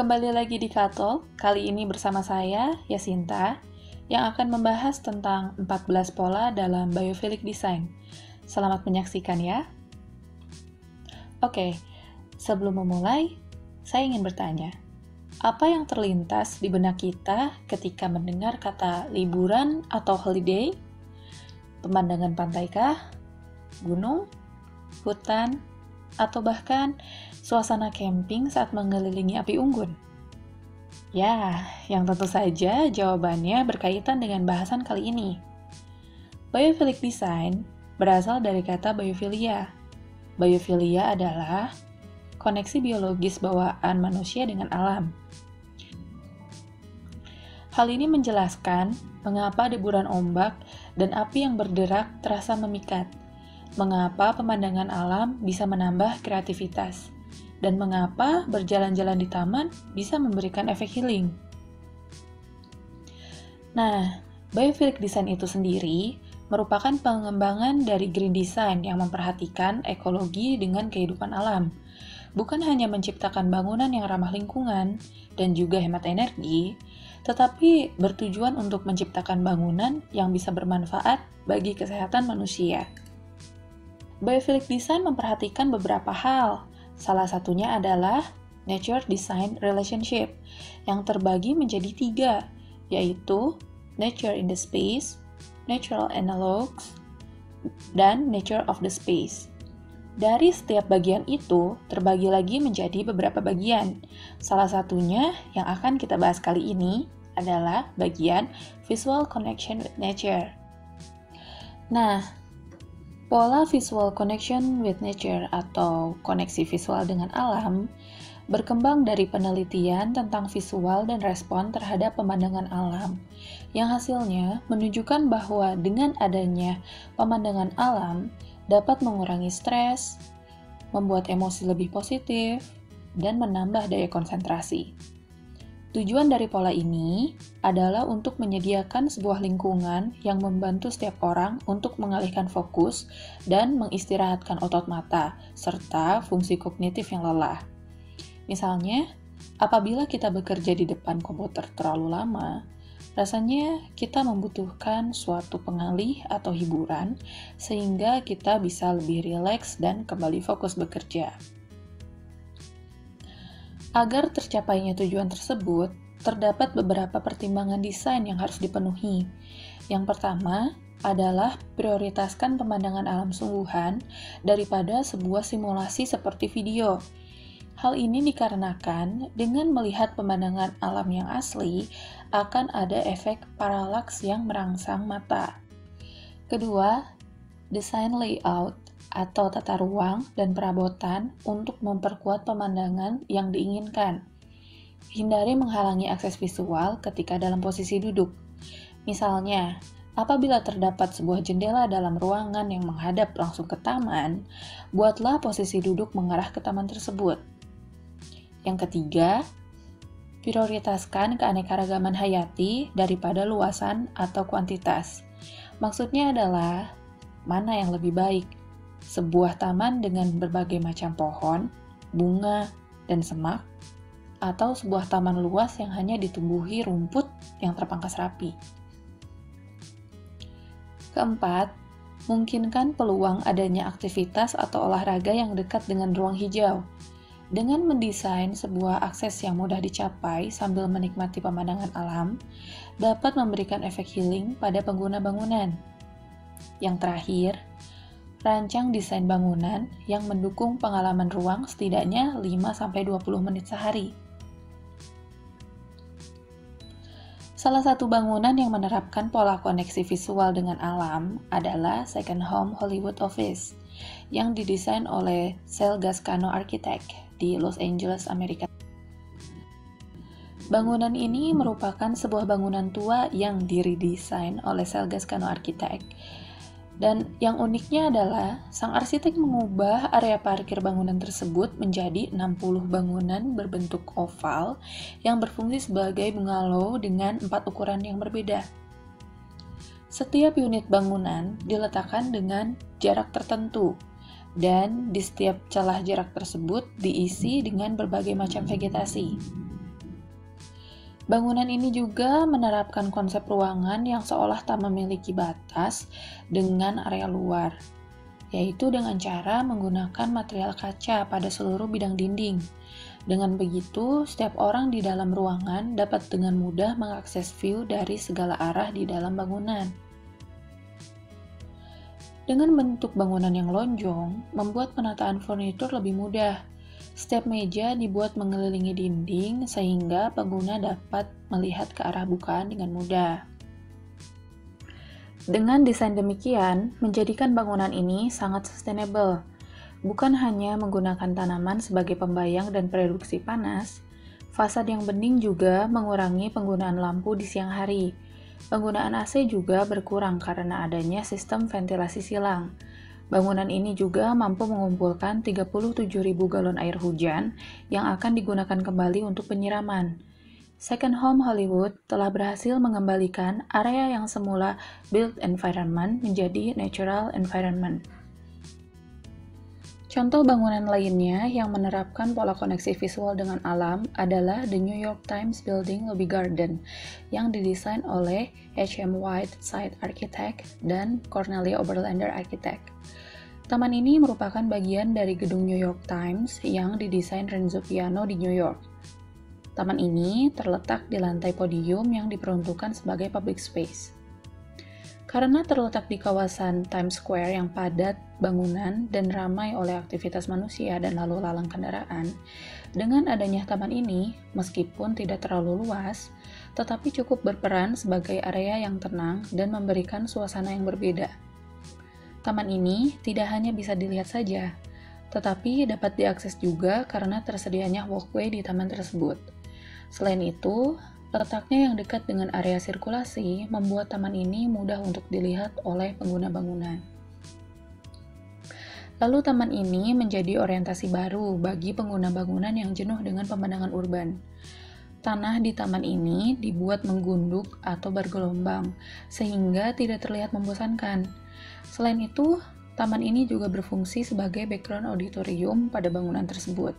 Kembali lagi di Kato, kali ini bersama saya, Yasinta, yang akan membahas tentang 14 pola dalam biophilic design. Selamat menyaksikan ya. Oke, sebelum memulai, saya ingin bertanya, apa yang terlintas di benak kita ketika mendengar kata liburan atau holiday? Pemandangan pantai kah? Gunung? Hutan? Atau bahkan suasana camping saat mengelilingi api unggun? Ya, yang tentu saja jawabannya berkaitan dengan bahasan kali ini. Biophilic design berasal dari kata biophilia. Biophilia adalah koneksi biologis bawaan manusia dengan alam. Hal ini menjelaskan mengapa deburan ombak dan api yang berderak terasa memikat, mengapa pemandangan alam bisa menambah kreativitas, dan mengapa berjalan-jalan di taman bisa memberikan efek healing. Nah, biophilic design itu sendiri merupakan pengembangan dari green design yang memperhatikan ekologi dengan kehidupan alam, bukan hanya menciptakan bangunan yang ramah lingkungan dan juga hemat energi, tetapi bertujuan untuk menciptakan bangunan yang bisa bermanfaat bagi kesehatan manusia. Biophilic design memperhatikan beberapa hal. Salah satunya adalah nature design relationship, yang terbagi menjadi 3, yaitu nature in the space, natural analogs, dan nature of the space. Dari setiap bagian itu, terbagi lagi menjadi beberapa bagian. Salah satunya yang akan kita bahas kali ini adalah bagian visual connection with nature. Nah, pola visual connection with nature atau koneksi visual dengan alam berkembang dari penelitian tentang visual dan respon terhadap pemandangan alam, yang hasilnya menunjukkan bahwa dengan adanya pemandangan alam dapat mengurangi stres, membuat emosi lebih positif, dan menambah daya konsentrasi. Tujuan dari pola ini adalah untuk menyediakan sebuah lingkungan yang membantu setiap orang untuk mengalihkan fokus dan mengistirahatkan otot mata, serta fungsi kognitif yang lelah. Misalnya, apabila kita bekerja di depan komputer terlalu lama, rasanya kita membutuhkan suatu pengalih atau hiburan sehingga kita bisa lebih rileks dan kembali fokus bekerja. Agar tercapainya tujuan tersebut, terdapat beberapa pertimbangan desain yang harus dipenuhi. Yang pertama adalah prioritaskan pemandangan alam sungguhan daripada sebuah simulasi seperti video. Hal ini dikarenakan dengan melihat pemandangan alam yang asli akan ada efek paralaks yang merangsang mata. Kedua, desain layout atau tata ruang dan perabotan untuk memperkuat pemandangan yang diinginkan. Hindari menghalangi akses visual ketika dalam posisi duduk. Misalnya, apabila terdapat sebuah jendela dalam ruangan yang menghadap langsung ke taman, buatlah posisi duduk mengarah ke taman tersebut. Yang ketiga, prioritaskan keanekaragaman hayati daripada luasan atau kuantitas. Maksudnya adalah, mana yang lebih baik? Sebuah taman dengan berbagai macam pohon, bunga, dan semak, atau sebuah taman luas yang hanya ditumbuhi rumput yang terpangkas rapi. Keempat, mungkinkan peluang adanya aktivitas atau olahraga yang dekat dengan ruang hijau. Dengan mendesain sebuah akses yang mudah dicapai sambil menikmati pemandangan alam, dapat memberikan efek healing pada pengguna bangunan. Yang terakhir, rancang desain bangunan yang mendukung pengalaman ruang setidaknya 5-20 menit sehari. Salah satu bangunan yang menerapkan pola koneksi visual dengan alam adalah Second Home Hollywood Office, yang didesain oleh Sal Gascano Architect di Los Angeles, Amerika. Bangunan ini merupakan sebuah bangunan tua yang diredesain oleh Sal Gascano Architect. Dan yang uniknya adalah, sang arsitek mengubah area parkir bangunan tersebut menjadi 60 bangunan berbentuk oval yang berfungsi sebagai bungalow dengan 4 ukuran yang berbeda. Setiap unit bangunan diletakkan dengan jarak tertentu, dan di setiap celah jarak tersebut diisi dengan berbagai macam vegetasi. Bangunan ini juga menerapkan konsep ruangan yang seolah tak memiliki batas dengan area luar, yaitu dengan cara menggunakan material kaca pada seluruh bidang dinding. Dengan begitu, setiap orang di dalam ruangan dapat dengan mudah mengakses view dari segala arah di dalam bangunan. Dengan bentuk bangunan yang lonjong, membuat penataan furnitur lebih mudah. Setiap meja dibuat mengelilingi dinding sehingga pengguna dapat melihat ke arah bukaan dengan mudah. Dengan desain demikian, menjadikan bangunan ini sangat sustainable. Bukan hanya menggunakan tanaman sebagai pembayang dan pereduksi panas, fasad yang bening juga mengurangi penggunaan lampu di siang hari. Penggunaan AC juga berkurang karena adanya sistem ventilasi silang. Bangunan ini juga mampu mengumpulkan 37.000 galon air hujan yang akan digunakan kembali untuk penyiraman. Second Home Hollywood telah berhasil mengembalikan area yang semula built environment menjadi natural environment. Contoh bangunan lainnya yang menerapkan pola koneksi visual dengan alam adalah The New York Times Building Lobby Garden yang didesain oleh H.M. Whiteside Architect dan Cornelia Oberlander Architect. Taman ini merupakan bagian dari gedung New York Times yang didesain Renzo Piano di New York. Taman ini terletak di lantai podium yang diperuntukkan sebagai public space. Karena terletak di kawasan Times Square yang padat bangunan dan ramai oleh aktivitas manusia dan lalu lalang kendaraan, dengan adanya taman ini, meskipun tidak terlalu luas, tetapi cukup berperan sebagai area yang tenang dan memberikan suasana yang berbeda. Taman ini tidak hanya bisa dilihat saja, tetapi dapat diakses juga karena tersedianya walkway di taman tersebut. Selain itu, letaknya yang dekat dengan area sirkulasi membuat taman ini mudah untuk dilihat oleh pengguna bangunan. Lalu taman ini menjadi orientasi baru bagi pengguna bangunan yang jenuh dengan pemandangan urban. Tanah di taman ini dibuat menggunduk atau bergelombang, sehingga tidak terlihat membosankan. Selain itu, taman ini juga berfungsi sebagai background auditorium pada bangunan tersebut.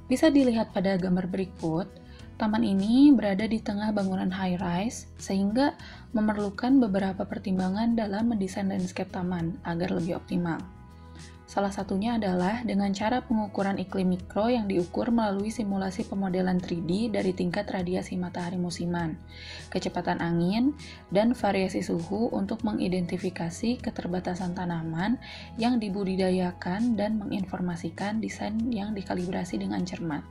Bisa dilihat pada gambar berikut, taman ini berada di tengah bangunan high-rise, sehingga memerlukan beberapa pertimbangan dalam mendesain landscape taman agar lebih optimal. Salah satunya adalah dengan cara pengukuran iklim mikro yang diukur melalui simulasi pemodelan 3D dari tingkat radiasi matahari musiman, kecepatan angin, dan variasi suhu untuk mengidentifikasi keterbatasan tanaman yang dibudidayakan dan menginformasikan desain yang dikalibrasi dengan cermat.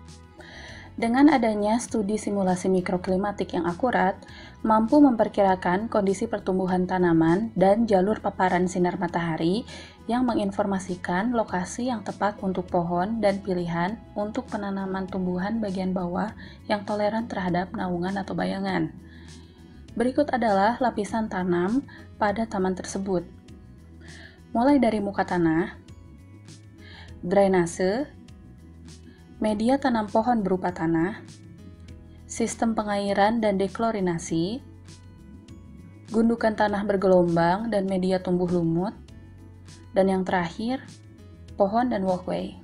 Dengan adanya studi simulasi mikroklimatik yang akurat, mampu memperkirakan kondisi pertumbuhan tanaman dan jalur paparan sinar matahari yang menginformasikan lokasi yang tepat untuk pohon dan pilihan untuk penanaman tumbuhan bagian bawah yang toleran terhadap naungan atau bayangan. Berikut adalah lapisan tanam pada taman tersebut. Mulai dari muka tanah, drainase, media tanam pohon berupa tanah, sistem pengairan dan deklorinasi, gundukan tanah bergelombang dan media tumbuh lumut, dan yang terakhir, pohon dan walkway.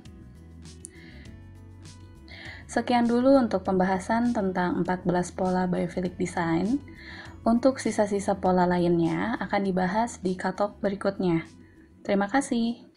Sekian dulu untuk pembahasan tentang 14 pola biophilic design. Untuk sisa-sisa pola lainnya akan dibahas di katalog berikutnya. Terima kasih.